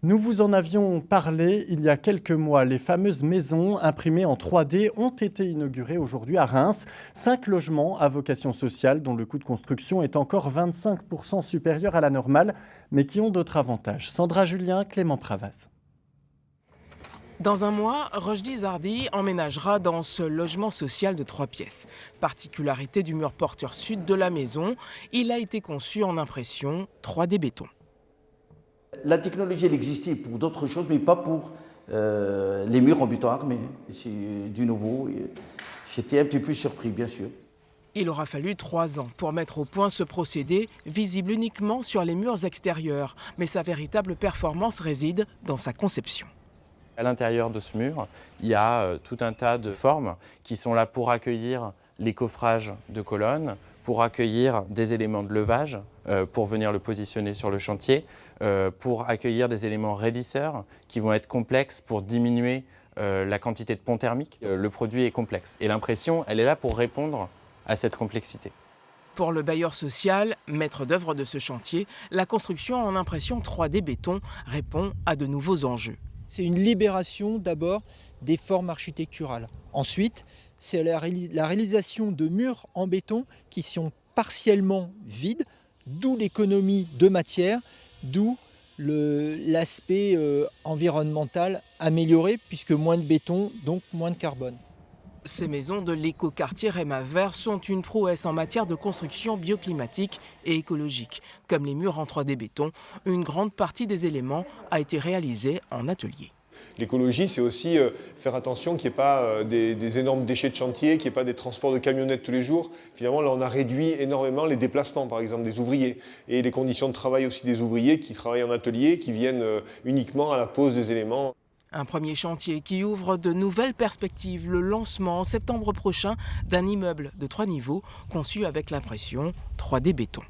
Nous vous en avions parlé il y a quelques mois. Les fameuses maisons imprimées en 3D ont été inaugurées aujourd'hui à Reims. 5 logements à vocation sociale dont le coût de construction est encore 25% supérieur à la normale, mais qui ont d'autres avantages. Sandra Julien, Clément Pravaz. Dans un mois, Rochdi Zardi emménagera dans ce logement social de 3 pièces. Particularité du mur porteur sud de la maison, il a été conçu en impression 3D béton. La technologie, elle existait pour d'autres choses, mais pas pour les murs en béton armé. C'est du nouveau. J'étais un petit peu surpris, bien sûr. Il aura fallu 3 ans pour mettre au point ce procédé, visible uniquement sur les murs extérieurs. Mais sa véritable performance réside dans sa conception. À l'intérieur de ce mur, il y a tout un tas de formes qui sont là pour accueillir les coffrages de colonnes, pour accueillir des éléments de levage, pour venir le positionner sur le chantier, pour accueillir des éléments raidisseurs qui vont être complexes pour diminuer la quantité de pont thermique. Le produit est complexe et l'impression, elle est là pour répondre à cette complexité. Pour le bailleur social, maître d'œuvre de ce chantier, la construction en impression 3D béton répond à de nouveaux enjeux. C'est une libération d'abord des formes architecturales. Ensuite, c'est la réalisation de murs en béton qui sont partiellement vides, d'où l'économie de matière, d'où l'aspect environnemental amélioré, puisque moins de béton, donc moins de carbone. Ces maisons de l'écoquartier Réma Vert sont une prouesse en matière de construction bioclimatique et écologique. Comme les murs en 3D béton, une grande partie des éléments a été réalisée en atelier. L'écologie, c'est aussi faire attention qu'il n'y ait pas des énormes déchets de chantier, qu'il n'y ait pas des transports de camionnettes tous les jours. Finalement, là, on a réduit énormément les déplacements, par exemple, des ouvriers et les conditions de travail aussi des ouvriers qui travaillent en atelier, qui viennent uniquement à la pose des éléments. Un premier chantier qui ouvre de nouvelles perspectives, le lancement en septembre prochain d'un immeuble de 3 niveaux conçu avec l'impression 3D béton.